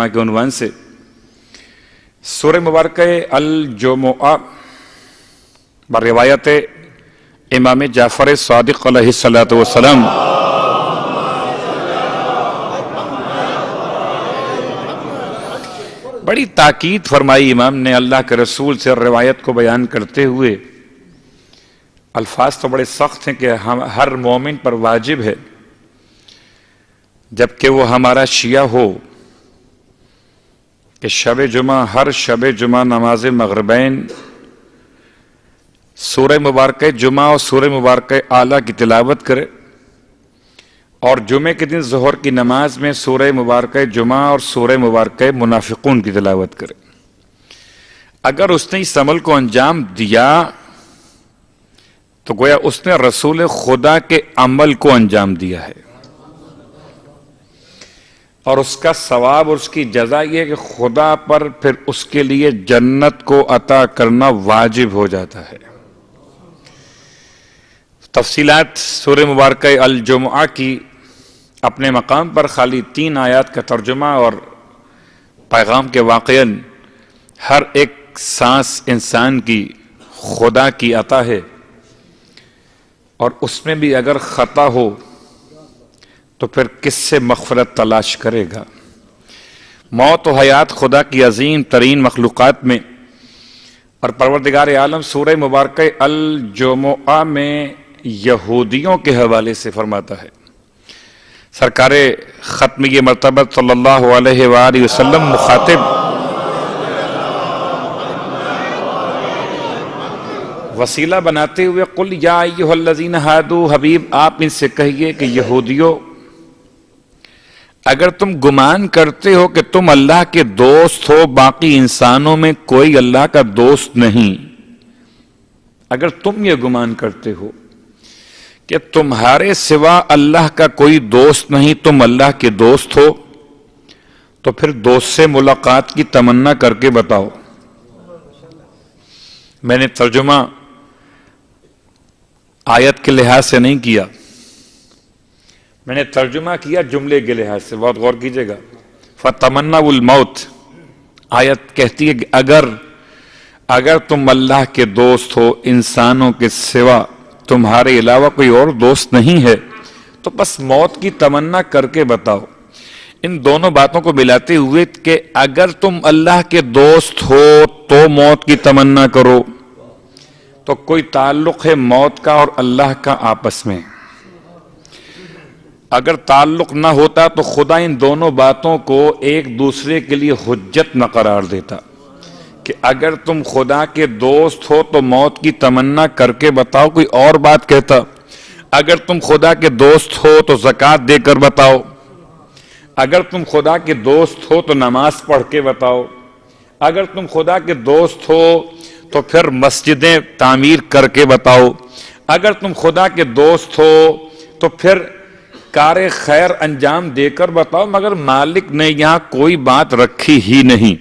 جمعہ کے عنوان سے سورہ مبارکہ الجمعہ بروایت امام جعفر صادق علیہ الصلوۃ والسلام بڑی تاکید فرمائی امام نے اللہ کے رسول سے روایت کو بیان کرتے ہوئے. الفاظ تو بڑے سخت ہیں کہ ہر مومن پر واجب ہے جبکہ وہ ہمارا شیعہ ہو کہ شب جمعہ ہر شب جمعہ نماز مغربین سورہ مبارکہ جمعہ اور سورہ مبارکہ اعلیٰ کی تلاوت کرے اور جمعے کے دن ظہر کی نماز میں سورہ مبارکہ جمعہ اور سورہ مبارکہ منافقون کی تلاوت کرے. اگر اس نے اس عمل کو انجام دیا تو گویا اس نے رسول خدا کے عمل کو انجام دیا ہے اور اس کا ثواب اور اس کی جزا یہ ہے کہ خدا پر پھر اس کے لیے جنت کو عطا کرنا واجب ہو جاتا ہے. تفصیلات سورہ مبارکہ الجمعہ کی اپنے مقام پر خالی 3 آیات کا ترجمہ اور پیغام کے واقعاً ہر ایک سانس انسان کی خدا کی عطا ہے اور اس میں بھی اگر خطا ہو تو پھر کس سے مغفرت تلاش کرے گا. موت و حیات خدا کی عظیم ترین مخلوقات میں اور پروردگار عالم سورہ مبارکہ الجمعہ میں یہودیوں کے حوالے سے فرماتا ہے. سرکار ختم یہ مرتبہ صلی اللہ علیہ وآلہ وسلم مخاطب وسیلہ بناتے ہوئے قل یا ایھا الذین ھادوا حبیب آپ ان سے کہیے کہ یہودیوں اگر تم گمان کرتے ہو کہ تم اللہ کے دوست ہو باقی انسانوں میں کوئی اللہ کا دوست نہیں، اگر تم یہ گمان کرتے ہو کہ تمہارے سوا اللہ کا کوئی دوست نہیں تم اللہ کے دوست ہو تو پھر دوست سے ملاقات کی تمنا کر کے بتاؤ. میں نے ترجمہ آیت کے لحاظ سے نہیں کیا، میں نے ترجمہ کیا جملے کے لحاظ سے. بہت غور کیجئے گا. فَتَمَنَّوُا الْمَوْتِ آیت کہتی ہے کہ اگر تم اللہ کے دوست ہو انسانوں کے سوا تمہارے علاوہ کوئی اور دوست نہیں ہے تو بس موت کی تمنا کر کے بتاؤ. ان دونوں باتوں کو ملاتے ہوئے کہ اگر تم اللہ کے دوست ہو تو موت کی تمنا کرو تو کوئی تعلق ہے موت کا اور اللہ کا آپس میں. اگر تعلق نہ ہوتا تو خدا ان دونوں باتوں کو ایک دوسرے کے لیے حجت نہ قرار دیتا کہ اگر تم خدا کے دوست ہو تو موت کی تمنا کر کے بتاؤ. کوئی اور بات کہتا اگر تم خدا کے دوست ہو تو زکوٰۃ دے کر بتاؤ، اگر تم خدا کے دوست ہو تو نماز پڑھ کے بتاؤ، اگر تم خدا کے دوست ہو تو پھر مسجدیں تعمیر کر کے بتاؤ، اگر تم خدا کے دوست ہو تو پھر کار خیر انجام دے کر بتاؤ. مگر مالک نے یہاں کوئی بات رکھی ہی نہیں.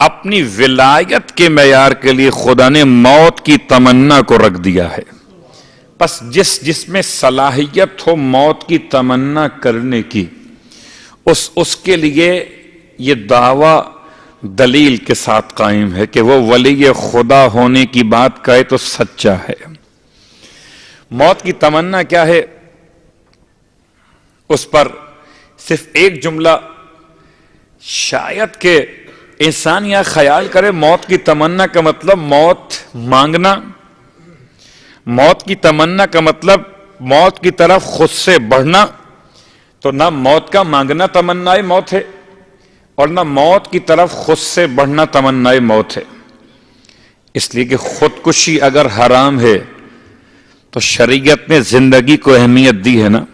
اپنی ولایت کے معیار کے لیے خدا نے موت کی تمنا کو رکھ دیا ہے. بس جس میں صلاحیت ہو موت کی تمنا کرنے کی اس کے لیے یہ دعویٰ دلیل کے ساتھ قائم ہے کہ وہ ولی خدا ہونے کی بات کہے تو سچا ہے. موت کی تمنا کیا ہے اس پر صرف ایک جملہ شاید کہ انسان یا خیال کرے موت کی تمنا کا مطلب موت مانگنا، موت کی تمنا کا مطلب موت کی طرف خود سے بڑھنا. تو نہ موت کا مانگنا تمنا موت ہے اور نہ موت کی طرف خود سے بڑھنا تمنا موت ہے. اس لیے کہ خودکشی اگر حرام ہے تو شریعت نے زندگی کو اہمیت دی ہے نا.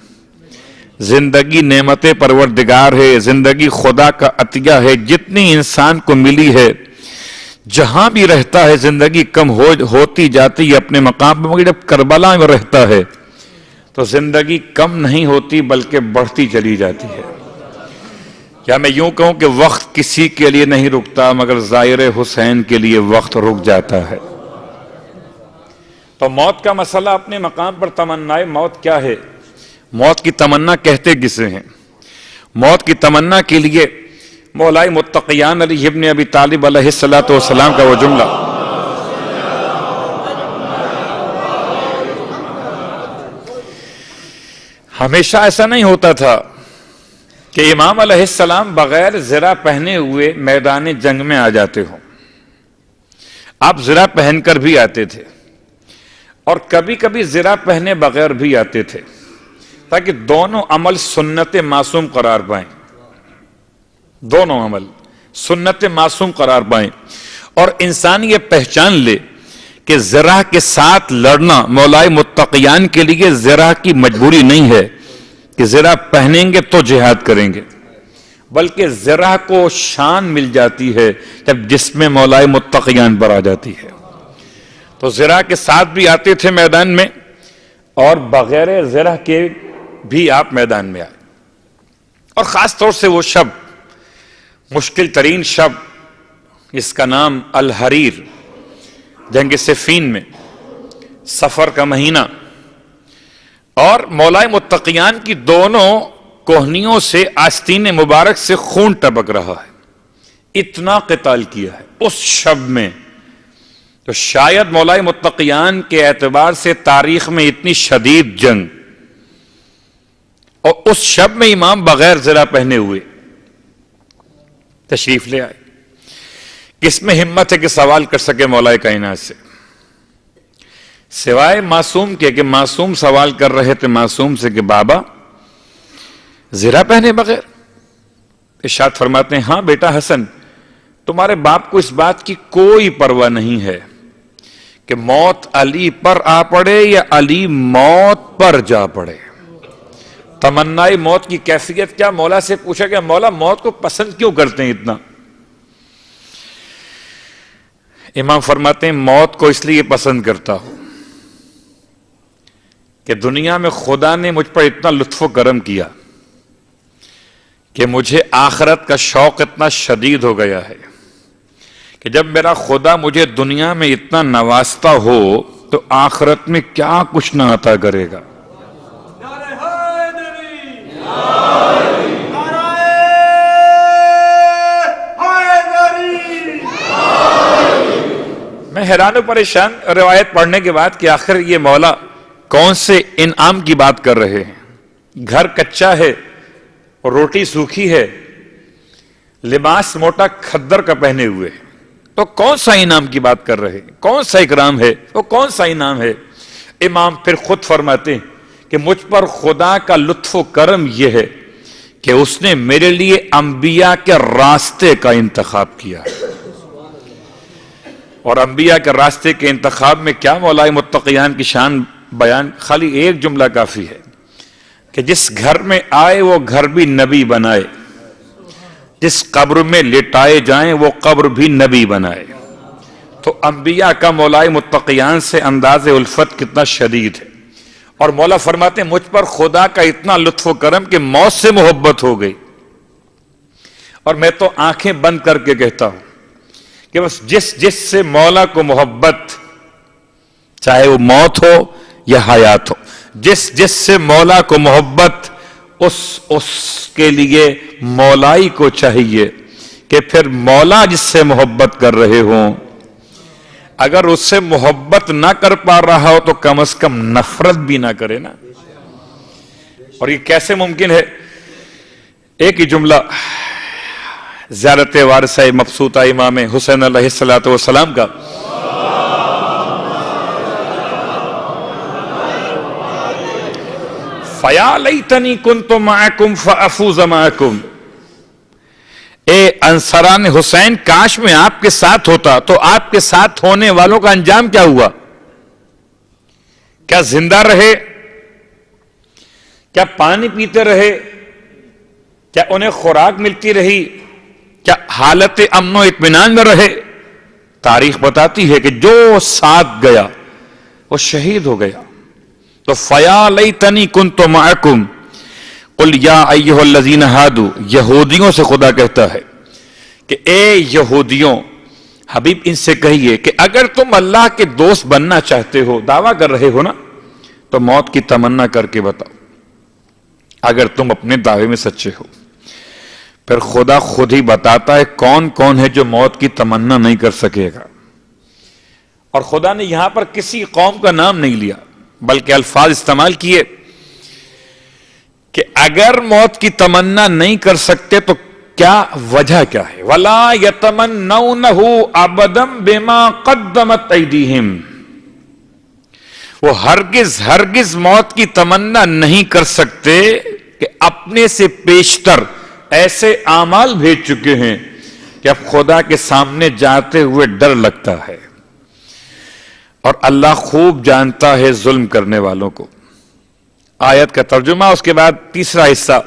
زندگی نعمت پروردگار ہے، زندگی خدا کا عطیہ ہے. جتنی انسان کو ملی ہے جہاں بھی رہتا ہے زندگی کم ہوتی جاتی ہے اپنے مقام پہ، مگر جب کربلا میں رہتا ہے تو زندگی کم نہیں ہوتی بلکہ بڑھتی چلی جاتی ہے. یا میں یوں کہوں کہ وقت کسی کے لیے نہیں رکتا مگر زائر حسین کے لیے وقت رک جاتا ہے. تو موت کا مسئلہ اپنے مقام پر تمنا موت کیا ہے؟ موت کی تمنا کہتے کسے ہیں؟ موت کی تمنا کے لیے مولائے متقیان علی ابن ابی طالب علیہ الصلوۃ والسلام کا وہ جملہ، ہمیشہ ایسا نہیں ہوتا تھا کہ امام علیہ السلام بغیر زرہ پہنے ہوئے میدان جنگ میں آ جاتے ہوں. آپ زرہ پہن کر بھی آتے تھے اور کبھی کبھی زرہ پہنے بغیر بھی آتے تھے، تاکہ دونوں عمل سنت معصوم قرار پائیں. دونوں عمل سنت معصوم قرار پائیں اور انسان یہ پہچان لے کہ زرہ کے ساتھ لڑنا مولائے متقیان کے لیے زرہ کی مجبوری نہیں ہے کہ زرہ پہنیں گے تو جہاد کریں گے، بلکہ زرہ کو شان مل جاتی ہے جب جسم مولائے متقیان پر آ جاتی ہے. تو زرہ کے ساتھ بھی آتے تھے میدان میں اور بغیر زرہ کے بھی آپ میدان میں آئے. اور خاص طور سے وہ شب، مشکل ترین شب، اس کا نام الحریر، جنگ صفین میں سفر کا مہینہ، اور مولائے متقیان کی دونوں کوہنیوں سے آستین مبارک سے خون ٹپک رہا ہے. اتنا قتال کیا ہے اس شب میں، تو شاید مولائے متقیان کے اعتبار سے تاریخ میں اتنی شدید جنگ، اور اس شب میں امام بغیر زرہ پہنے ہوئے تشریف لے آئے. کس میں ہمت ہے کہ سوال کر سکے مولا کائنات سے، سوائے معصوم کے کہ معصوم سوال کر رہے تھے معصوم سے کہ بابا زرہ پہنے بغیر؟ ارشاد فرماتے ہیں ہاں بیٹا حسن، تمہارے باپ کو اس بات کی کوئی پرواہ نہیں ہے کہ موت علی پر آ پڑے یا علی موت پر جا پڑے. تمنائے موت کی کیفیت کیا؟ مولا سے پوچھا کہ مولا موت کو پسند کیوں کرتے ہیں اتنا؟ امام فرماتے ہیں موت کو اس لیے پسند کرتا ہوں کہ دنیا میں خدا نے مجھ پر اتنا لطف و کرم کیا کہ مجھے آخرت کا شوق اتنا شدید ہو گیا ہے کہ جب میرا خدا مجھے دنیا میں اتنا نوازتا ہو تو آخرت میں کیا کچھ نہ عطا کرے گا. میں حیران و پریشان روایت پڑھنے کے بعد کہ آخر یہ مولا کون سے انعام کی بات کر رہے ہیں. گھر کچا ہے اور روٹی سوکھی ہے، لباس موٹا کھدر کا پہنے ہوئے، تو کون سا انعام کی بات کر رہے ہیں؟ کون سا اکرام ہے؟ وہ کون سا انعام ہے؟ امام پھر خود فرماتے ہیں کہ مجھ پر خدا کا لطف و کرم یہ ہے کہ اس نے میرے لیے انبیاء کے راستے کا انتخاب کیا ہے. اور انبیاء کے راستے کے انتخاب میں کیا مولائے متقیان کی شان بیان، خالی ایک جملہ کافی ہے کہ جس گھر میں آئے وہ گھر بھی نبی بنائے، جس قبر میں لٹائے جائیں وہ قبر بھی نبی بنائے. تو انبیاء کا مولائے متقیان سے انداز الفت کتنا شدید ہے. اور مولا فرماتے ہیں مجھ پر خدا کا اتنا لطف و کرم کہ موت سے محبت ہو گئی، اور میں تو آنکھیں بند کر کے کہتا ہوں کہ بس جس سے مولا کو محبت، چاہے وہ موت ہو یا حیات ہو، جس سے مولا کو محبت، اس کے لیے مولائی کو چاہیے کہ پھر مولا جس سے محبت کر رہے ہوں، اگر اس سے محبت نہ کر پا رہا ہو تو کم از کم نفرت بھی نہ کرے نا. اور یہ کیسے ممکن ہے؟ ایک ہی جملہ زیارت وارثہ مبسوطہ امام حسین علیہ الصلوۃ والسلام کا، فَيَا لَيْتَنِي كُنْتُ مَعَكُمْ فَأَفُوزَ مَعَكُمْ. اے انصاران حسین، کاش میں آپ کے ساتھ ہوتا تو آپ کے ساتھ ہونے والوں کا انجام کیا ہوا؟ کیا زندہ رہے؟ کیا پانی پیتے رہے؟ کیا انہیں خوراک ملتی رہی؟ کیا حالت امن و اطمینان میں رہے؟ تاریخ بتاتی ہے کہ جو ساتھ گیا وہ شہید ہو گیا. تو فَيَا لَيْتَنِي كُنْتُ مَعَكُمْ قُلْ يَا أَيُّهَا الَّذِينَ هَادُوا. یہودیوں سے خدا کہتا ہے کہ اے یہودیوں، حبیب ان سے کہیے کہ اگر تم اللہ کے دوست بننا چاہتے ہو، دعویٰ کر رہے ہو نا، تو موت کی تمنا کر کے بتاؤ اگر تم اپنے دعوے میں سچے ہو. پھر خدا خود ہی بتاتا ہے کون کون ہے جو موت کی تمنا نہیں کر سکے گا. اور خدا نے یہاں پر کسی قوم کا نام نہیں لیا بلکہ الفاظ استعمال کیے کہ اگر موت کی تمنا نہیں کر سکتے تو کیا وجہ کیا ہے. وَلَا يَتَمَنَّوْنَهُ أَبَدًا بِمَا قَدَّمَتْ أَيْدِيهِمْ. وہ ہرگز موت کی تمنا نہیں کر سکتے کہ اپنے سے پیشتر ایسے اعمال بھیج چکے ہیں کہ اب خدا کے سامنے جاتے ہوئے ڈر لگتا ہے. اور اللہ خوب جانتا ہے ظلم کرنے والوں کو. آیت کا ترجمہ، اس کے بعد تیسرا حصہ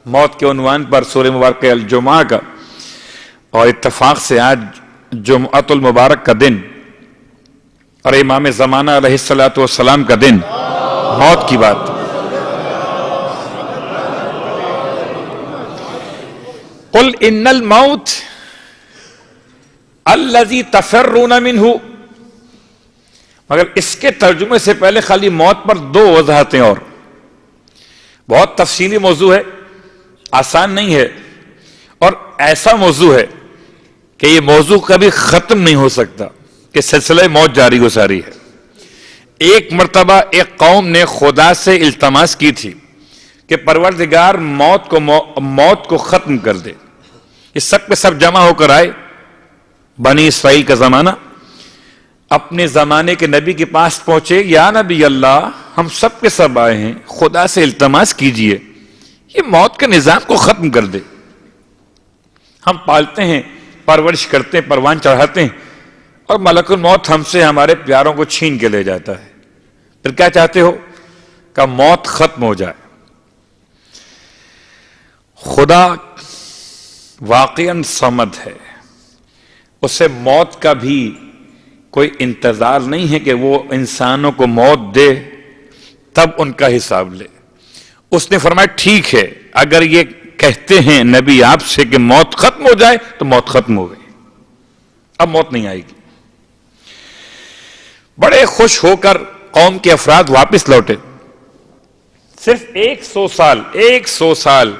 موت کے عنوان پر سورہ مبارکہ الجمعہ کا، اور اتفاق سے آج جمعۃ المبارک کا دن اور امام زمانہ علیہ الصلوۃ والسلام کا دن، موت کی بات. قل ان الموت الذی تفرون منہ. مگر اس کے ترجمے سے پہلے خالی موت پر دو وضاحتیں، اور بہت تفصیلی موضوع ہے، آسان نہیں ہے، اور ایسا موضوع ہے کہ یہ موضوع کبھی ختم نہیں ہو سکتا کہ سلسلہ موت جاری و ساری ہے. ایک مرتبہ ایک قوم نے خدا سے التماس کی تھی کہ پروردگار موت کو ختم کر دے. یہ سب کے سب جمع ہو کر آئے، بنی اسرائیل کا زمانہ. اپنے زمانے کے نبی کے پاس پہنچے، یا نبی اللہ، ہم سب کے سب آئے ہیں، خدا سے التماس کیجئے یہ موت کے نظام کو ختم کر دے. ہم پالتے ہیں، پرورش کرتے ہیں، پروان چڑھاتے ہیں، اور ملک الموت ہم سے ہمارے پیاروں کو چھین کے لے جاتا ہے. پھر کیا چاہتے ہو کہ موت ختم ہو جائے. خدا واقعاً صمد ہے، اسے موت کا بھی کوئی انتظار نہیں ہے کہ وہ انسانوں کو موت دے تب ان کا حساب لے. اس نے فرمایا ٹھیک ہے، اگر یہ کہتے ہیں نبی آپ سے کہ موت ختم ہو جائے تو موت ختم ہو گئی، اب موت نہیں آئے گی. بڑے خوش ہو کر قوم کے افراد واپس لوٹے. صرف 100 سال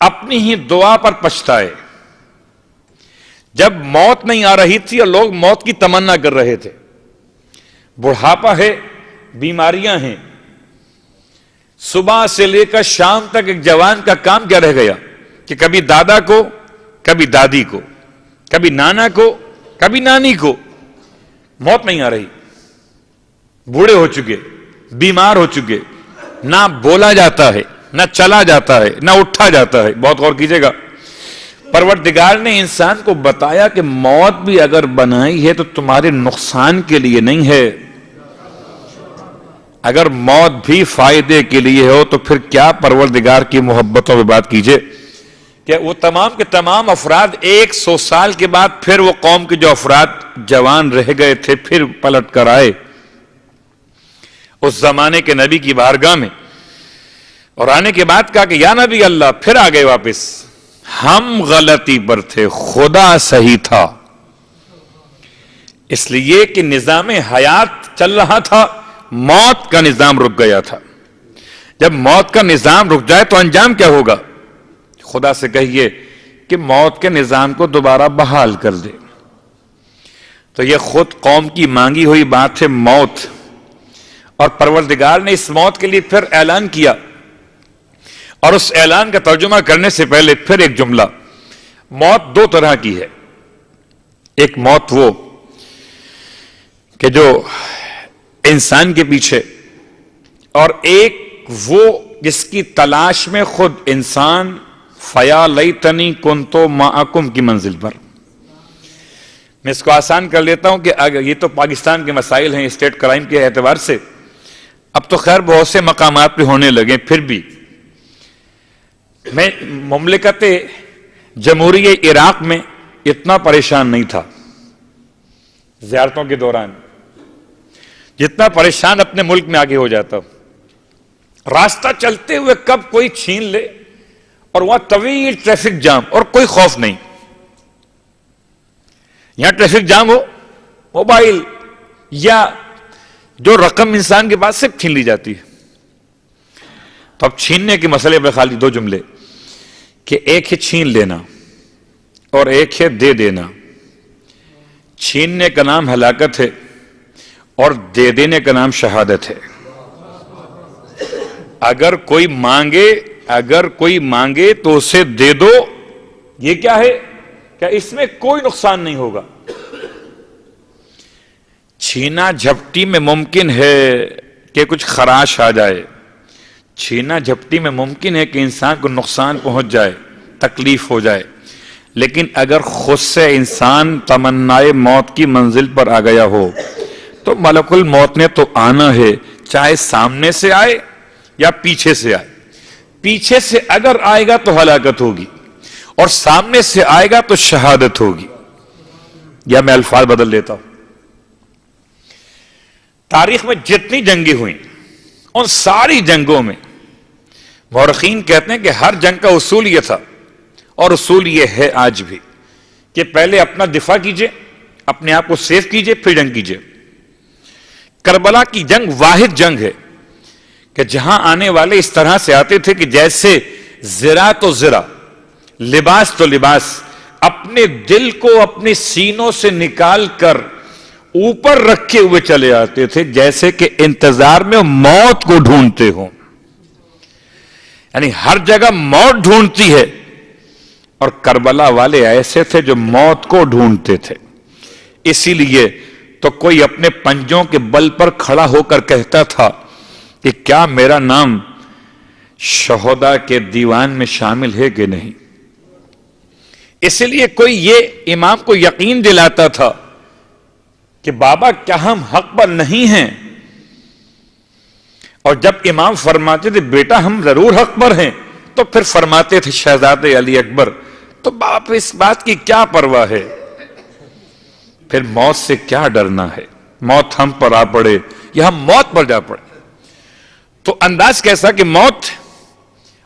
اپنی ہی دعا پر پچھتائے. جب موت نہیں آ رہی تھی اور لوگ موت کی تمنا کر رہے تھے. بڑھاپا ہے، بیماریاں ہیں، صبح سے لے کر شام تک ایک جوان کا کام کیا رہ گیا کہ کبھی دادا کو، کبھی دادی کو، کبھی نانا کو، کبھی نانی کو. موت نہیں آ رہی، بوڑھے ہو چکے، بیمار ہو چکے، نہ بولا جاتا ہے، نہ چلا جاتا ہے، نہ اٹھا جاتا ہے. بہت غور کیجئے گا، پروردگار نے انسان کو بتایا کہ موت بھی اگر بنائی ہے تو تمہارے نقصان کے لیے نہیں ہے. اگر موت بھی فائدے کے لیے ہو تو پھر کیا پروردگار کی محبتوں پہ بات کیجئے کہ وہ تمام کے تمام افراد 100 سال کے بعد پھر وہ قوم کے جو افراد جوان رہ گئے تھے پھر پلٹ کر آئے اس زمانے کے نبی کی بارگاہ میں، اور آنے کے بعد کہا کہ یا نبی اللہ، پھر آ گئے واپس، ہم غلطی پر تھے، خدا صحیح تھا. اس لیے کہ نظام حیات چل رہا تھا، موت کا نظام رک گیا تھا. جب موت کا نظام رک جائے تو انجام کیا ہوگا؟ خدا سے کہیے کہ موت کے نظام کو دوبارہ بحال کر دے. تو یہ خود قوم کی مانگی ہوئی بات ہے، موت. اور پروردگار نے اس موت کے لیے پھر اعلان کیا، اور اس اعلان کا ترجمہ کرنے سے پہلے پھر ایک جملہ. موت دو طرح کی ہے. ایک موت وہ کہ جو انسان کے پیچھے، اور ایک وہ جس کی تلاش میں خود انسان فیا لیتنی کنتو معکم کی منزل پر. میں اس کو آسان کر لیتا ہوں کہ یہ تو پاکستان کے مسائل ہیں اسٹیٹ کرائم کے اعتبار سے، اب تو خیر بہت سے مقامات پہ ہونے لگے، پھر بھی میں مملکت جمہوریہ عراق میں اتنا پریشان نہیں تھا زیارتوں کے دوران جتنا پریشان اپنے ملک میں آگے ہو جاتا ہوں. راستہ چلتے ہوئے کب کوئی چھین لے، اور وہاں طویل ٹریفک جام اور کوئی خوف نہیں. یہاں ٹریفک جام ہو، موبائل یا جو رقم انسان کے پاس سے چھین لی جاتی ہے. تو اب چھیننے کے مسئلے پہ خالی دو جملے کہ ایک ہے چھین لینا اور ایک ہے دے دینا. چھیننے کا نام ہلاکت ہے اور دے دینے کا نام شہادت ہے. اگر کوئی مانگے تو اسے دے دو. یہ کیا ہے؟ کہ اس میں کوئی نقصان نہیں ہوگا. چھینا جھپٹی میں ممکن ہے کہ کچھ خراش آ جائے. چھینا جھپٹی میں ممکن ہے کہ انسان کو نقصان پہنچ جائے، تکلیف ہو جائے. لیکن اگر خود سے انسان تمنائے موت کی منزل پر آ گیا ہو تو ملک الموت نے تو آنا ہے، چاہے سامنے سے آئے یا پیچھے سے آئے. پیچھے سے اگر آئے گا تو ہلاکت ہوگی اور سامنے سے آئے گا تو شہادت ہوگی. یا میں الفاظ بدل دیتا ہوں. تاریخ میں جتنی جنگیں ہوئیں ان ساری جنگوں میں مورخین کہتے ہیں کہ ہر جنگ کا اصول یہ تھا اور اصول یہ ہے آج بھی کہ پہلے اپنا دفاع کیجئے، اپنے آپ کو سیف کیجئے، پھر جنگ کیجئے. کربلا کی جنگ واحد جنگ ہے کہ جہاں آنے والے اس طرح سے آتے تھے کہ جیسے زرا تو زرا، لباس تو لباس، اپنے دل کو اپنے سینوں سے نکال کر اوپر رکھے ہوئے چلے آتے تھے، جیسے کہ انتظار میں موت کو ڈھونڈتے ہوں. یعنی ہر جگہ موت ڈھونڈتی ہے اور کربلا والے ایسے تھے جو موت کو ڈھونڈتے تھے. اسی لیے تو کوئی اپنے پنجوں کے بل پر کھڑا ہو کر کہتا تھا کہ کیا میرا نام شہداء کے دیوان میں شامل ہے کہ نہیں. اسی لیے کوئی یہ امام کو یقین دلاتا تھا کہ بابا کیا ہم حق پر نہیں ہیں، اور جب امام فرماتے تھے بیٹا ہم ضرور حق پر ہیں تو پھر فرماتے تھے شہزادے علی اکبر تو باپ اس بات کی کیا پرواہ ہے، پھر موت سے کیا ڈرنا ہے، موت ہم پر آ پڑے یا ہم موت پر جا پڑے. تو انداز کیسا کہ موت،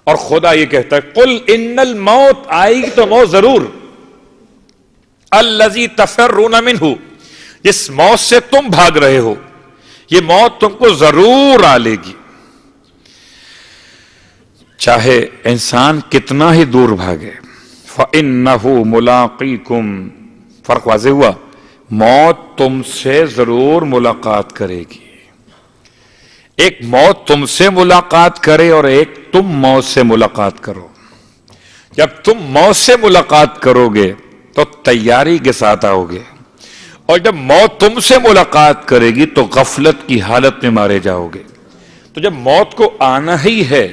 اور خدا یہ کہتا ہے قل ان الموت، آئے گی تو موت ضرور، الذی تفرون منہ، جس موت سے تم بھاگ رہے ہو یہ موت تم کو ضرور آ لے گی. چاہے انسان کتنا ہی دور بھاگے، فَإِنَّهُ مُلَاقِيكُمْ، فرق واضح ہوا، موت تم سے ضرور ملاقات کرے گی. ایک موت تم سے ملاقات کرے اور ایک تم موت سے ملاقات کرو. جب تم موت سے ملاقات کرو گے تو تیاری کے ساتھ آؤ گے، اور جب موت تم سے ملاقات کرے گی تو غفلت کی حالت میں مارے جاؤ گے. تو جب موت کو آنا ہی ہے،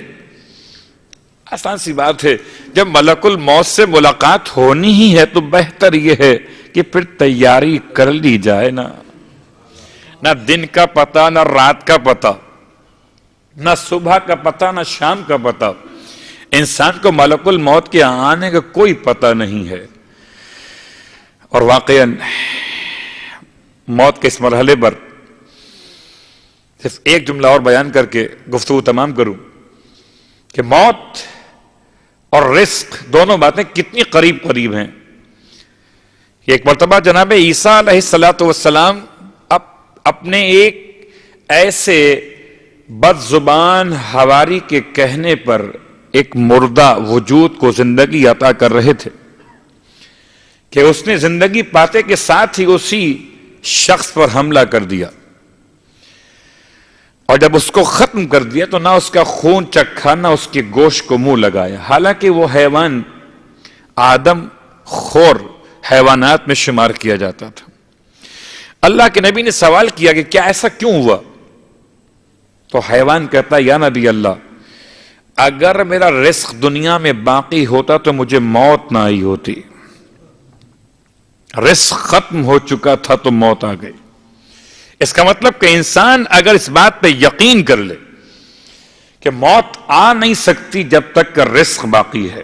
آسان سی بات ہے، جب ملک الموت سے ملاقات ہونی ہی ہے تو بہتر یہ ہے کہ پھر تیاری کر لی جائے. نہ دن کا پتہ، نہ رات کا پتہ، نہ صبح کا پتہ، نہ شام کا پتہ. انسان کو ملک الموت کے آنے کا کوئی پتہ نہیں ہے. اور واقعاً موت کے اس مرحلے پر صرف ایک جملہ اور بیان کر کے گفتگو تمام کروں کہ موت اور رزق دونوں باتیں کتنی قریب قریب ہیں. ایک مرتبہ جناب عیسیٰ علیہ السلام اپنے ایک ایسے بد زبان حواری کے کہنے پر ایک مردہ وجود کو زندگی عطا کر رہے تھے کہ اس نے زندگی پاتے کے ساتھ ہی اسی شخص پر حملہ کر دیا، اور جب اس کو ختم کر دیا تو نہ اس کا خون چکھا نہ اس کے گوشت کو منہ لگایا، حالانکہ وہ حیوان آدم خور حیوانات میں شمار کیا جاتا تھا. اللہ کے نبی نے سوال کیا کہ کیا ایسا کیوں ہوا؟ تو حیوان کہتا یا نبی اللہ، اگر میرا رزق دنیا میں باقی ہوتا تو مجھے موت نہ آئی ہوتی، رزق ختم ہو چکا تھا تو موت آ گئی. اس کا مطلب کہ انسان اگر اس بات پہ یقین کر لے کہ موت آ نہیں سکتی جب تک کہ رزق باقی ہے،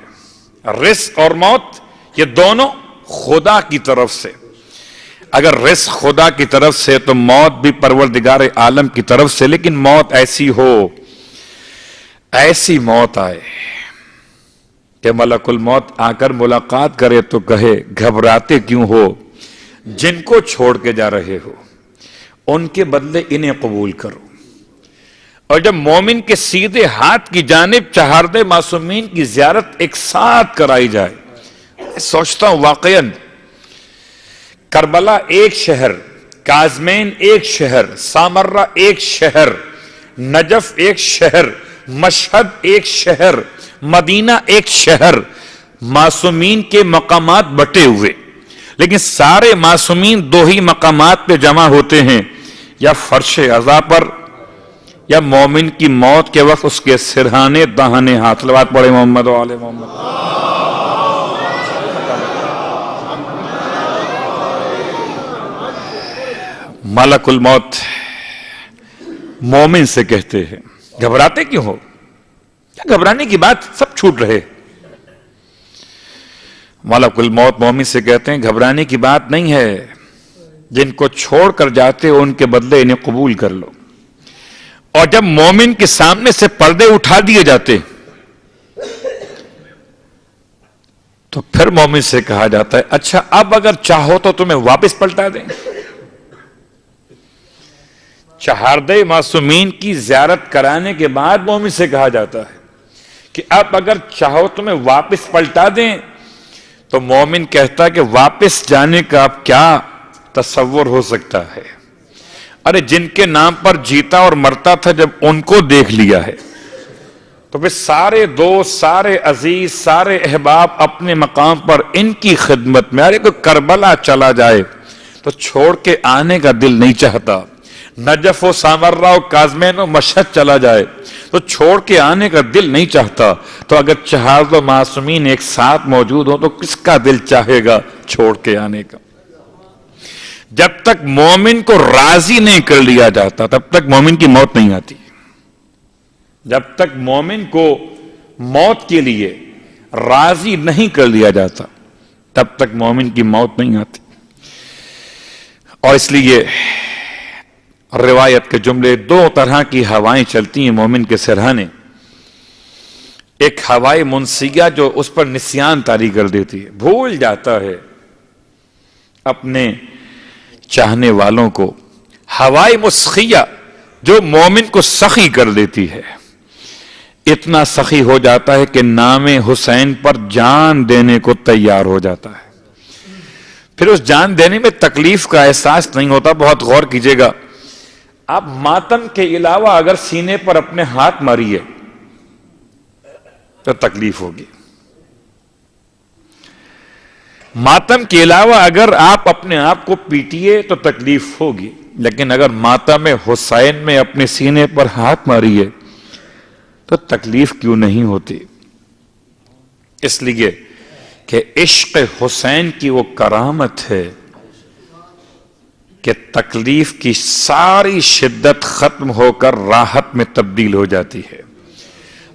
رزق اور موت یہ دونوں خدا کی طرف سے، اگر رزق خدا کی طرف سے تو موت بھی پروردگار عالم کی طرف سے. لیکن موت ایسی ہو، ایسی موت آئے کہ ملک الموت آ کر ملاقات کرے تو کہے گھبراتے کیوں ہو، جن کو چھوڑ کے جا رہے ہو ان کے بدلے انہیں قبول کرو، اور جب مومن کے سیدھے ہاتھ کی جانب چہاردے معصومین کی زیارت ایک ساتھ کرائی جائے، میں سوچتا ہوں واقعاً کربلا ایک شہر، کاظمین ایک شہر، سامرہ ایک شہر، نجف ایک شہر، مشہد ایک شہر، مدینہ ایک شہر، معصومین کے مقامات بٹے ہوئے، لیکن سارے معصومین دو ہی مقامات پہ جمع ہوتے ہیں، یا فرش عزا پر یا مومن کی موت کے وقت اس کے سرہانے داہنے ہاتھ. لوات پڑھے محمد و آل محمد. ملک الموت مومن سے کہتے ہیں گھبراتے کیوں ہو؟ کیا گھبرانے کی بات، سب چھوٹ رہے. ملک الموت مومن سے کہتے ہیں گھبرانے کی بات نہیں ہے، جن کو چھوڑ کر جاتے ہو ان کے بدلے انہیں قبول کر لو. اور جب مومن کے سامنے سے پردے اٹھا دیے جاتے تو پھر مومن سے کہا جاتا ہے اچھا اب اگر چاہو تو تمہیں واپس پلٹا دیں. چہاردے معصومین کی زیارت کرانے کے بعد مومن سے کہا جاتا ہے کہ اب اگر چاہو تمہیں واپس پلٹا دیں، تو مومن کہتا ہے کہ واپس جانے کا اب کیا تصور ہو سکتا ہے؟ ارے جن کے نام پر جیتا اور مرتا تھا جب ان کو دیکھ لیا ہے تو پھر سارے دوست، سارے عزیز، سارے احباب اپنے مقام پر ان کی خدمت میں. ارے کوئی کربلا چلا جائے تو چھوڑ کے آنے کا دل نہیں چاہتا، نجف و سامرہ و کاظمین و مشہد چلا جائے تو چھوڑ کے آنے کا دل نہیں چاہتا. تو اگر چہارد و معصومین ایک ساتھ موجود ہو تو کس کا دل چاہے گا چھوڑ کے آنے کا؟ جب تک مومن کو راضی نہیں کر لیا جاتا تب تک مومن کی موت نہیں آتی. جب تک مومن کو موت کے لیے راضی نہیں کر لیا جاتا تب تک مومن کی موت نہیں آتی. اور اس لیے روایت کے جملے، دو طرح کی ہوائیں چلتی ہیں مومن کے سرہانے. ایک ہوائے منسیہ جو اس پر نسیان طاری کر دیتی ہے، بھول جاتا ہے اپنے چاہنے والوں کو. ہوائے مسخیہ جو مومن کو سخی کر دیتی ہے، اتنا سخی ہو جاتا ہے کہ نام حسین پر جان دینے کو تیار ہو جاتا ہے. پھر اس جان دینے میں تکلیف کا احساس نہیں ہوتا. بہت غور کیجئے گا، آپ ماتم کے علاوہ اگر سینے پر اپنے ہاتھ ماریے تو تکلیف ہوگی. ماتم کے علاوہ اگر آپ اپنے آپ کو پیٹیے تو تکلیف ہوگی، لیکن اگر ماتم حسین میں اپنے سینے پر ہاتھ ماریے تو تکلیف کیوں نہیں ہوتی؟ اس لیے کہ عشق حسین کی وہ کرامت ہے کہ تکلیف کی ساری شدت ختم ہو کر راحت میں تبدیل ہو جاتی ہے.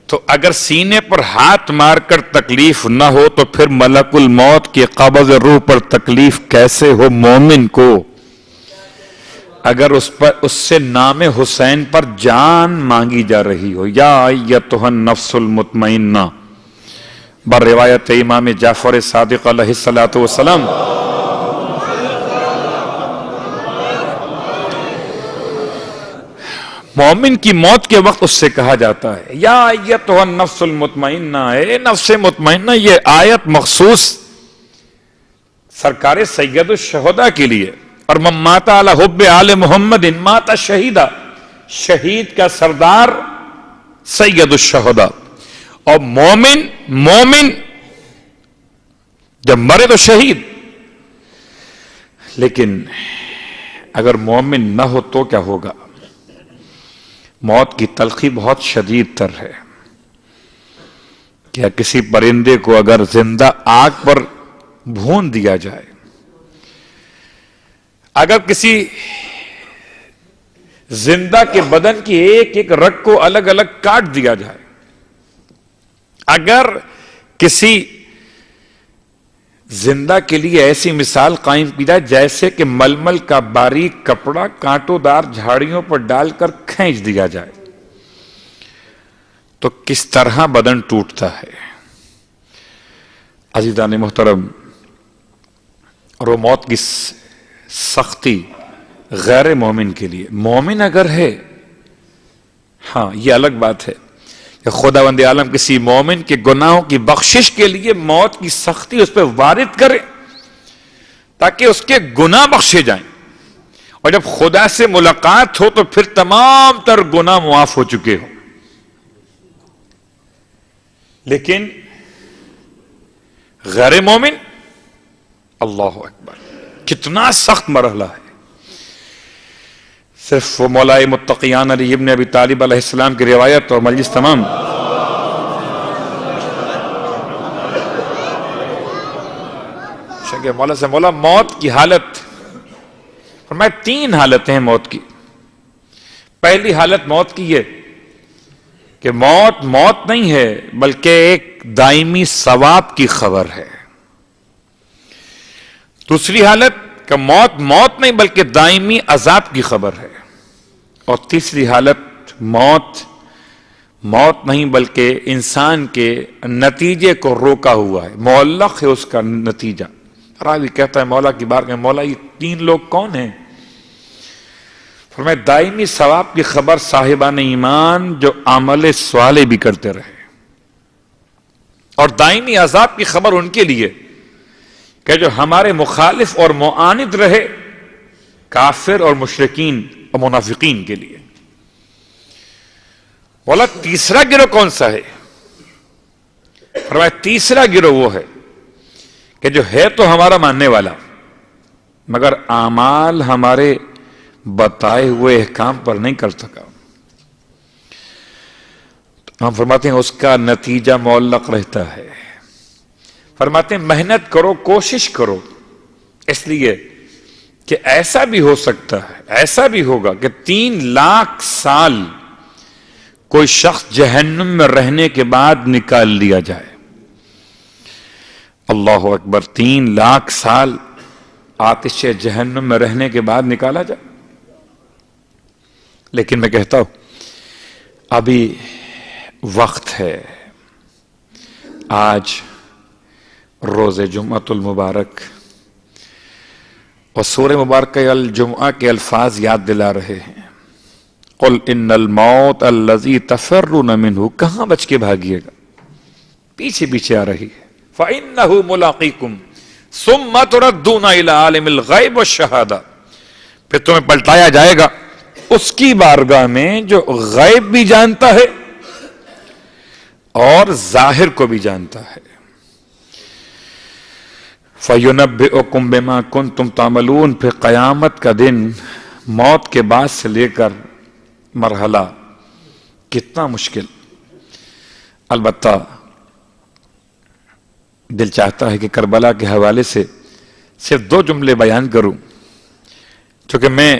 تو اگر سینے پر ہاتھ مار کر تکلیف نہ ہو تو پھر ملک الموت کے قبض روح پر تکلیف کیسے ہو مومن کو؟ اگر اس سے نام حسین پر جان مانگی جا رہی ہو. یا ایتھا النفس المطمئنہ، بر روایت امام جعفر صادق علیہ الصلوۃ والسلام، مومن کی موت کے وقت اس سے کہا جاتا ہے یا ایتھا النفس المطمئنہ، اے نفس مطمئنہ. یہ آیت مخصوص سرکار سید الشہداء کے لیے. اور من مات علی حب آل محمد مات شہیدا، شہید کا سردار سید الشہداء. اور مومن جب مرے تو شہید. لیکن اگر مومن نہ ہو تو کیا ہوگا؟ موت کی تلخی بہت شدید تر ہے. کیا کسی پرندے کو اگر زندہ آگ پر بھون دیا جائے، اگر کسی زندہ کے بدن کی ایک ایک رگ کو الگ الگ کاٹ دیا جائے، اگر کسی زندہ کے لیے ایسی مثال قائم کی جائے جیسے کہ ململ کا باریک کپڑا کانٹوں دار جھاڑیوں پر ڈال کر کھینچ دیا جائے تو کس طرح بدن ٹوٹتا ہے. عزیزان محترم، اور وہ موت کی سختی غیر مومن کے لیے. مومن اگر ہے ہاں یہ الگ بات ہے کہ خداوند عالم کسی مومن کے گناہوں کی بخشش کے لیے موت کی سختی اس پہ وارد کرے تاکہ اس کے گناہ بخشے جائیں، اور جب خدا سے ملاقات ہو تو پھر تمام تر گناہ معاف ہو چکے ہوں۔ لیکن غیر مومن، اللہ اکبر، کتنا سخت مرحلہ ہے۔ صرف وہ مولا متقیان علی ابن ابی طالب علیہ السلام کی روایت اور مجلس تمام مولا سے مولا موت کی حالت فرمایا 3 حالتیں ہیں موت کی۔ پہلی حالت موت کی یہ کہ موت موت نہیں ہے بلکہ ایک دائمی ثواب کی خبر ہے۔ دوسری حالت کہ موت موت نہیں بلکہ دائمی عذاب کی خبر ہے۔ اور تیسری حالت موت موت نہیں بلکہ انسان کے نتیجے کو روکا ہوا ہے، معلق ہے اس کا نتیجہ۔ راوی کہتا ہے مولا کی بارگاہ میں، مولا یہ 3 لوگ کون ہیں؟ فرمایا دائمی ثواب کی خبر صاحبان ایمان جو عمل صالح بھی کرتے رہے، اور دائمی عذاب کی خبر ان کے لیے کہ جو ہمارے مخالف اور معاند رہے، کافر اور مشرکین اور منافقین کے لیے۔ بولا تیسرا گروہ کون سا ہے؟ فرمایا تیسرا گروہ وہ ہے کہ جو ہے تو ہمارا ماننے والا مگر اعمال ہمارے بتائے ہوئے احکام پر نہیں کر سکا، ہم فرماتے ہیں اس کا نتیجہ معلق رہتا ہے۔ فرماتے ہیں محنت کرو، کوشش کرو، اس لیے کہ ایسا بھی ہو سکتا ہے، ایسا بھی ہوگا کہ 3 لاکھ سال کوئی شخص جہنم میں رہنے کے بعد نکال لیا جائے۔ اللہ اکبر، 3 لاکھ سال آتش جہنم میں رہنے کے بعد نکالا جائے۔ لیکن میں کہتا ہوں ابھی وقت ہے، آج روز جمعۃ المبارک اور سورہ مبارکہ الجمعہ کے الفاظ یاد دلا رہے ہیں، قل ان الموت الذی تفرون منہ، کہاں بچ کے بھاگیے گا، پیچھے پیچھے آ رہی ہے، فإنہ ملاقیکم ثم تردون الی عالم الغیب والشہادہ، پھر تمہیں پلٹایا جائے گا اس کی بارگاہ میں جو غیب بھی جانتا ہے اور ظاہر کو بھی جانتا ہے۔ فَيُنَبِّئُكُمْ بِمَا كُنْتُمْ تَعْمَلُونَ، پھر قیامت کا دن موت کے بعد سے لے کر مرحلہ کتنا مشکل۔ البتہ دل چاہتا ہے کہ کربلا کے حوالے سے صرف 2 جملے بیان کروں، چونکہ میں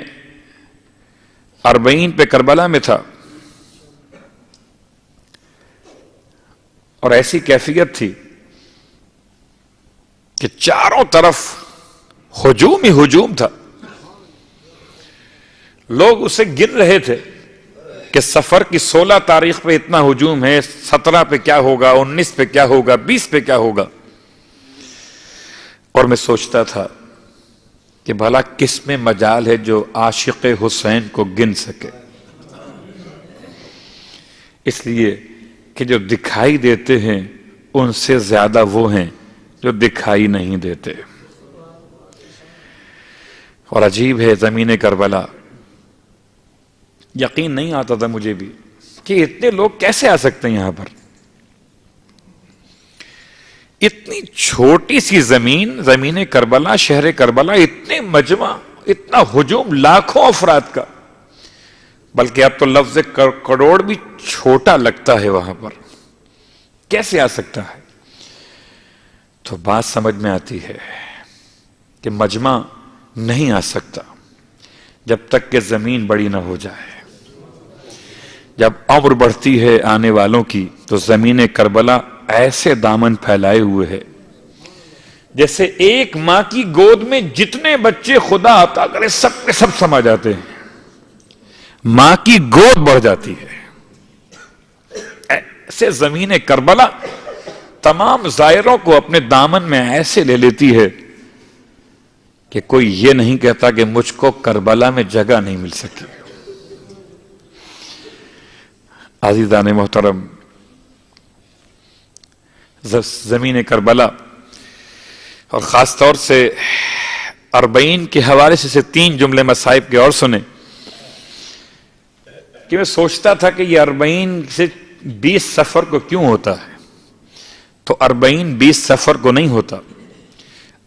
40 پہ کربلا میں تھا اور ایسی کیفیت تھی کہ چاروں طرف ہجوم ہی ہجوم تھا، لوگ اسے گن رہے تھے کہ سفر کی 16 تاریخ پہ اتنا ہجوم ہے، 17 پہ کیا ہوگا، 19 پہ کیا ہوگا، 20 پہ کیا ہوگا، اور میں سوچتا تھا کہ بھلا کس میں مجال ہے جو عاشق حسین کو گن سکے، اس لیے کہ جو دکھائی دیتے ہیں ان سے زیادہ وہ ہیں جو دکھائی نہیں دیتے۔ اور عجیب ہے زمین کربلا، یقین نہیں آتا تھا مجھے بھی کہ اتنے لوگ کیسے آ سکتے ہیں یہاں پر، اتنی چھوٹی سی زمین کربلا، شہر کربلا، اتنے مجمع، اتنا ہجوم، لاکھوں افراد کا، بلکہ اب تو لفظ کروڑ بھی چھوٹا لگتا ہے، وہاں پر کیسے آ سکتا ہے؟ تو بات سمجھ میں آتی ہے کہ مجمع نہیں آ سکتا جب تک کہ زمین بڑی نہ ہو جائے۔ جب عمر بڑھتی ہے آنے والوں کی تو زمین کربلا ایسے دامن پھیلائے ہوئے ہے جیسے ایک ماں کی گود میں جتنے بچے خدا عطا کرے سب کے سب سما جاتے ہیں، ماں کی گود بڑھ جاتی ہے۔ ایسے زمین کربلا تمام زائروں کو اپنے دامن میں ایسے لے لیتی ہے کہ کوئی یہ نہیں کہتا کہ مجھ کو کربلا میں جگہ نہیں مل سکی۔ عزیزان محترم، زمین کربلا اور خاص طور سے 40 کے حوالے سے 3 جملے مصائب کے اور سنیں کہ میں سوچتا تھا کہ یہ 40 سے 20 سفر کو کیوں ہوتا ہے؟ تو 40 20 سفر کو نہیں ہوتا،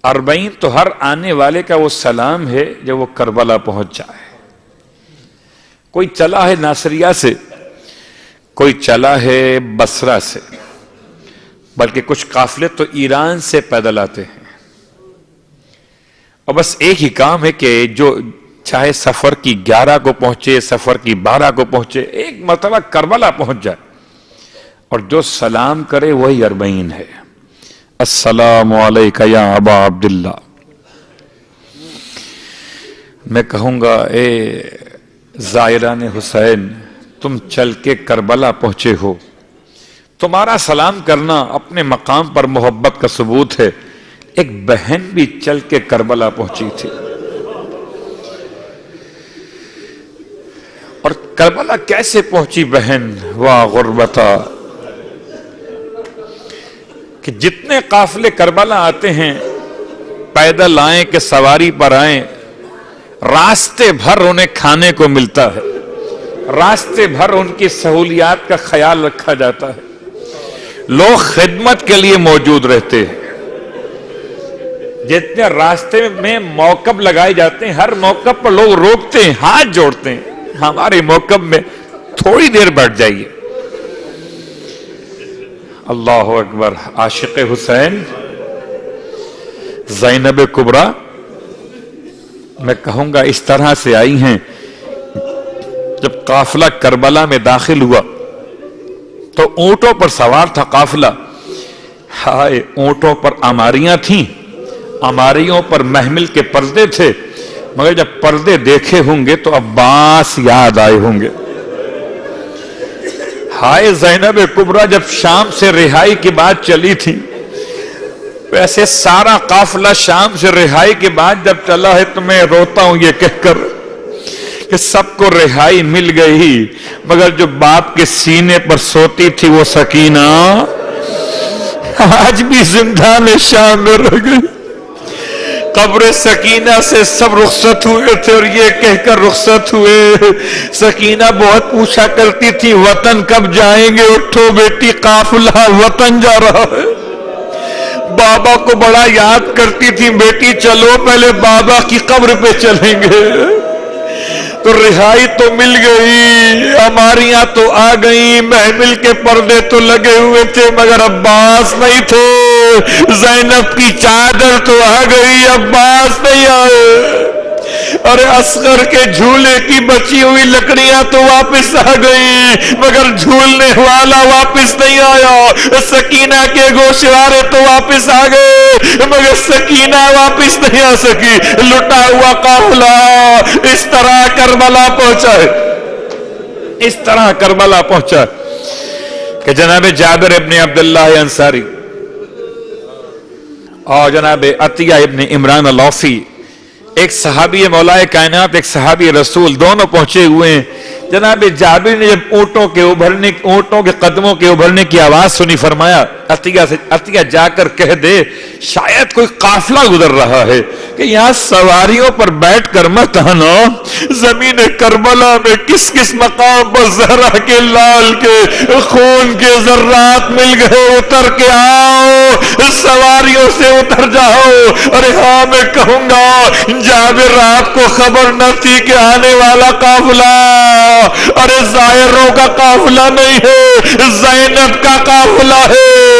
40 تو ہر آنے والے کا وہ سلام ہے جب وہ کربلا پہنچ جائے۔ کوئی چلا ہے ناصریہ سے، کوئی چلا ہے بصرہ سے، بلکہ کچھ قافلے تو ایران سے پیدل آتے ہیں، اور بس ایک ہی کام ہے کہ جو چاہے سفر کی 11 کو پہنچے، سفر کی 12 کو پہنچے، ایک مرتبہ کربلا پہنچ جائے، اور جو سلام کرے وہی 40 ہے۔ السلام علیکہ یا ابا عبداللہ۔ میں کہوں گا اے زائران حسین، تم چل کے کربلا پہنچے ہو، تمہارا سلام کرنا اپنے مقام پر محبت کا ثبوت ہے۔ ایک بہن بھی چل کے کربلا پہنچی تھی، اور کربلا کیسے پہنچی بہن؟ واہ غربتا، کہ جتنے قافلے کربلا آتے ہیں، پیدل آئیں کہ سواری پر آئیں، راستے بھر انہیں کھانے کو ملتا ہے، راستے بھر ان کی سہولیات کا خیال رکھا جاتا ہے، لوگ خدمت کے لیے موجود رہتے ہیں۔ جتنے راستے میں موقف لگائے جاتے ہیں، ہر موقف پر لوگ روکتے ہیں، ہاتھ جوڑتے ہیں، ہمارے موقف میں تھوڑی دیر بیٹھ جائیے۔ اللہ اکبر۔ عاشق حسین زینب کبریٰ میں کہوں گا اس طرح سے آئی ہیں، جب قافلہ کربلا میں داخل ہوا تو اونٹوں پر سوار تھا قافلہ، ہائے اونٹوں پر اماریاں تھیں، اماریوں پر محمل کے پردے تھے، مگر جب پردے دیکھے ہوں گے تو عباس یاد آئے ہوں گے۔ ہائے زینب کبریٰ جب شام سے رہائی کی بات چلی تھی، ویسے سارا قافلہ شام سے رہائی کے بعد جب چلا ہے تو میں روتا ہوں یہ کہہ کر کہ سب کو رہائی مل گئی، مگر جو باپ کے سینے پر سوتی تھی وہ سکینہ آج بھی زندان شام میں رہ گئی۔ قبر سکینہ سے سب رخصت ہوئے تھے اور یہ کہہ کر رخصت ہوئے، سکینہ بہت پوچھا کرتی تھی وطن کب جائیں گے، اٹھو بیٹی قافلہ وطن جا رہا ہے۔ بابا کو بڑا یاد کرتی تھی، بیٹی چلو پہلے بابا کی قبر پہ چلیں گے۔ تو رہائی تو مل گئی، اماریاں تو آ گئیں، محمل کے پردے تو لگے ہوئے تھے، مگر عباس نہیں تھے۔ زینب کی چادر تو آ گئی، عباس نہیں آئے۔ ارے اصغر کے جھولے کی بچی ہوئی لکڑیاں تو واپس آ گئی، مگر جھولنے والا واپس نہیں آیا۔ سکینہ کے گوشوارے تو واپس آ گئے، مگر سکینہ واپس نہیں آ سکی۔ لٹا ہوا قافلہ اس طرح کربلا پہنچا ہے، اس طرح کربلا پہنچا کہ جناب جابر ابن عبداللہ انصاری اور جناب عطیہ ابن عمران العوفی، ایک صحابی مولا کائنات، ایک صحابی رسول، دونوں پہنچے ہوئے ہیں۔ جناب جابر نے جب اونٹوں کے قدموں کے ابھرنے کی آواز سنی، فرمایا عطیہ جا کر کہہ دے شاید کوئی قافلہ گزر رہا ہے کہ یہاں سواریوں پر بیٹھ کر مت آنا، زمین کربلا میں کس کس مقام پر زہرا کے لال کے خون کے ذرات مل گئے، اتر کے آؤ، سواریوں سے اتر جاؤ۔ ارے ہاں میں کہوں گا جابر رات کو خبر نہ تھی کہ آنے والا قافلہ ارے زائروں کا قافلہ نہیں ہے، زینب کا قافلہ ہے۔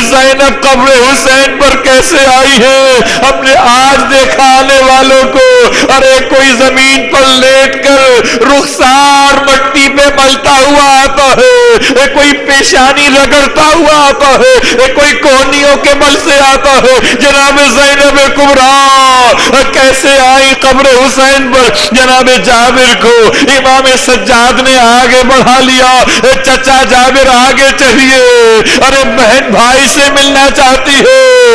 زینب قبر حسین پر کیسے آئی ہے؟ ہم نے آج دیکھا آنے والوں کو، ارے کوئی زمین پر لیٹ کر رخسار مٹی پہ ملتا ہوا آتا ہے، کوئی پیشانی رگڑتا ہوا آتا ہے، کوئی کوہنیوں کے مل سے آتا ہے۔ جناب زینب کبریٰ کیسے آئی قبر حسین پر؟ جناب جابر کو امام سجاد نے آگے بڑھا لیا، چچا جابر آگے چلیے، ارے بہن بھائی سے ملنا چاہتی ہے،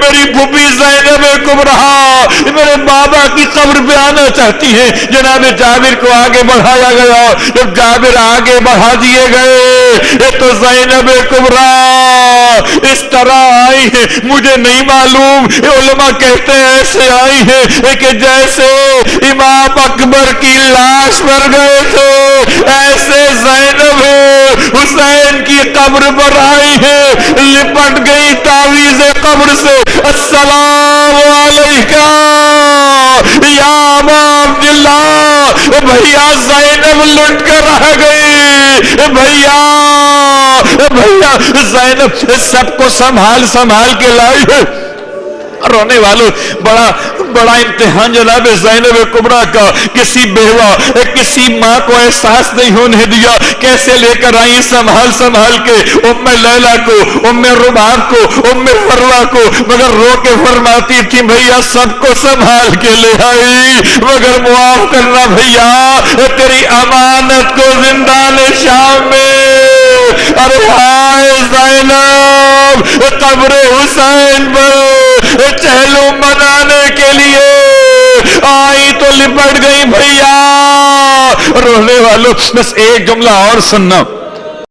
میری پھوپھی زینب کبریٰ میرے بابا کی قبر پہ آنا چاہتی ہیں. جناب جابر کو آگے بڑھایا گیا. جب جابر آگے بڑھا دیے گئے تو زینب کبریٰ اس طرح آئی ہے, مجھے نہیں معلوم, علماء کہتے ہیں ایسے آئی ہے کہ جیسے امام اکبر کی لاش پر گئے تھے ایسے زینب حسین کی قبر پر آئی ہے, لپٹ گئی تعویذ قبر سے. السلام علیکہ یا ابا عبداللہ. بھیا زینب لٹ کر رہ گئی. بھیا زینب سب کو سنبھال کے لائی ہے. رونے والوں بڑا امتحان جناب زینب کبریٰ کا. کسی بیوہ کسی ماں کو احساس نہیں ہونے دیا, کیسے لے کر آئی سنبھال کے ام لیلہ کو, ام رباب کو, ام فروہ کو, مگر رو کے فرماتی تھی بھیا سب کو سنبھال کے لے آئی, مگر معاف کرنا بھیا تیری امانت کو زندان شام میں. ارے ہائے زینب قبر حسین پر چہلو منانے کے لیے آئی تو لپٹ گئی. بھیا رونے والوں بس ایک جملہ اور سننا.